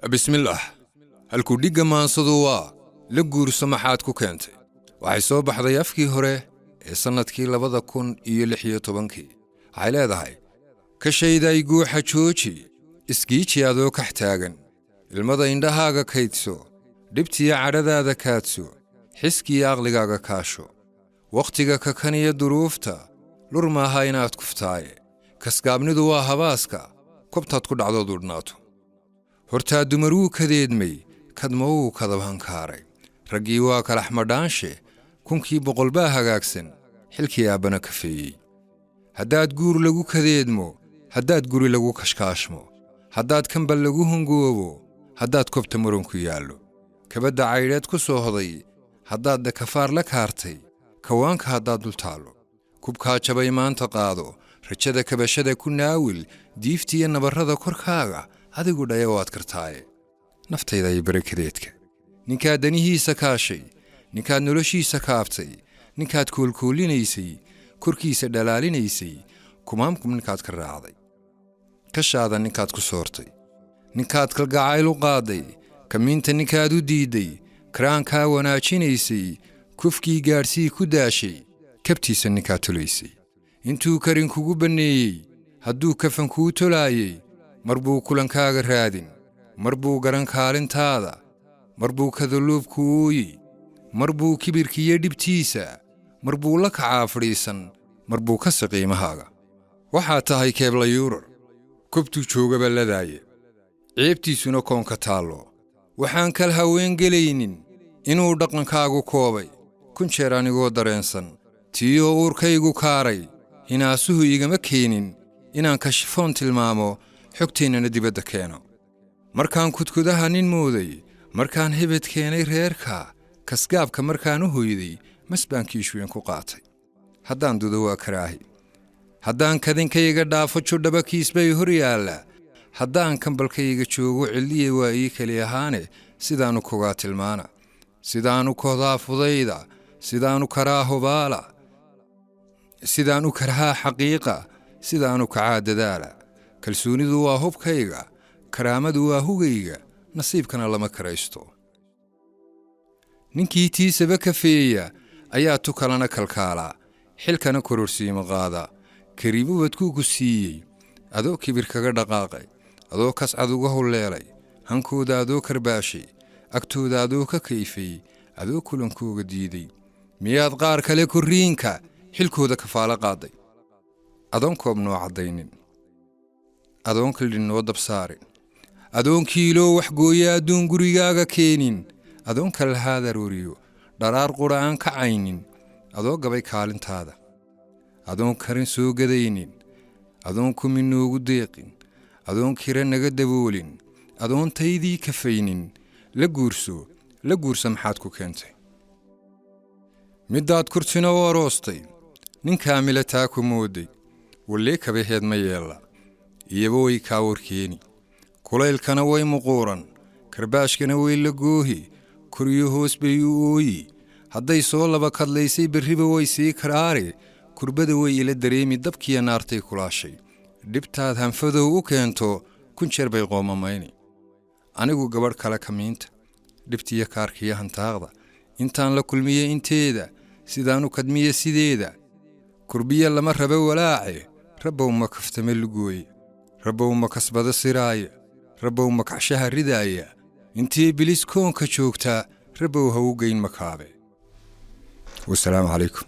بسم الله halku dhiga maansadu waa la guurso maxaad ku keentay waxay soo baxday afkii hore ee sanadkii 2016 waxay leedahay ka shayday guuxa jooji isgiici adoo ka taagan ilmada indhahaaga kaydso dhibtiya cadhadaada kaadso xiskiya aqligaaga kaasho waqtiga ka kaniya duruufta lurmaaha inaad kuftaaye kasgaabnidu waa habaaska kobtaad ku dhacdo durnaato hortaa dumaruu kadeedmay kadmowuu kadabhankaaray raggii waa kalax madhaanshe kunkii boqolbaa hagaagsan xilkii aabbana kafeeyey haddaad guur lagu kadeedmo haddaad guri lagu kashkaashmo haddaad kambal lagu hungoobo haddaad kobta muranku yaallo kabadda caydheed ku soo hoday haddaad dakafaar la kaartay kawaanka haddaad dul taallo kubkaa jabay maanta qaado rajada kabashada ku naawil diiftiya nabarrada korkaaga adigu dhaya waad kartaaye naftayda iyo barakadeedka ninkaad danihiisa kaashay ninkaad noloshiisa kaabtay ninkaad koolkoolinaysay korkiisa dhalaalinaysay kumaamkum ninkaad ka raacday kashaada ninkaad ku soortay ninkaad kalgacayl u qaaday kamiinta ninkaad u diiday karaankaa wanaajinaysay kufkii gaadhsii ku daashay kabtiisa ninkaad tolaysay intuu karin kugu banneeyey hadduu kafan kuu tolaayey mar buu kulankaaga raadin mar buu garan kaalintaada mar buu kadalluubku ooyi mar buu kibirkiiyo dhibtiisa mar buu la kacaa fadhiisan mar buu ka saqiimahaaga waxaad tahay keebla yuurar kobtuu joogaba ladaaye ceebtiisuna koonka taallo waxaan kal haween gelaynin inuu dhaqankaagu koobay kun jeer anigoo dareensan tiiyoo uurkaygu kaaray hinaasuhu igama keenin inaan kashifoon tilmaamo xogteennana dibadda keeno markaan kudkudaha nin mooday markaan hebed keenay reerka kasgaabka markaan u hoyday masbaankiishuyen ku qaatay haddaan dudo waa karaahi haddaan kadinkayga dhaafo judhabakiis bay hor yaalla haddaan kambalkayga joogo cilliye waa ii keli ahaane sidaanu kogaa tilmaana sidaanu kodaa fudayda sidaanu karaa hubaala sidaanu karhaa xaqiiqa sidaanu kacaa dadaala kalsoonidu waa hubkayga karaamadu waa hugayga nasiibkana lama karaysto ninkii tiisaba kafeeya ayaa tukalana kalkaalaa xilkana kororsiima qaada kariibu wadkuu ku siiyey adoo kibir kaga dhaqaaqay adoo kascad uga hulleelay hankooda adoo karbaashay agtooda adoo ka kayfay adoo kulankooga diiday miyaad qaar kale korriinka xilkooda kafaalo qaaday adoon koob noo caddaynin adoon kaldhin noo dabsaarin adoon kiiloo waxgooya adduun gurigaaga keenin adoon kalahaa darooriyo dharaar qura aan kacaynin adoo gabay kaalintaada adoon karin soo gadaynin adoon kumi noogu deeqin adoon kira naga daboolin adoon taydii kafaynin la guurso maxaad ku keentay middaad kurtina u aroostay nin kaamila taa ku mooday wallee kabaheed ma yeella iyaba way kaa warkeeni kulaylkana way muquuran karbaashkana way la goohi koryo hoos bay u ooyi hadday soo laba kadlaysay berriba way sii karaare kurbada way ila dareemi dabkiya naartay kulaashay dhibtaad hanfadow u keento kun jeer bay qoomamayni anigu gabadh kale kamiinta dhibtiya kaarkiya hantaaqda intaan la kulmiye inteeda sidaanu kadmiye sideeda kurbiya lama raba walaace rabbow ma kaftame lugooye rabbow ma kasbada siraaye rabbow ma kacshaha ridaaya intii bilis koonka joogtaa rabbow ha u geyn makaabe wasalaamu calaykum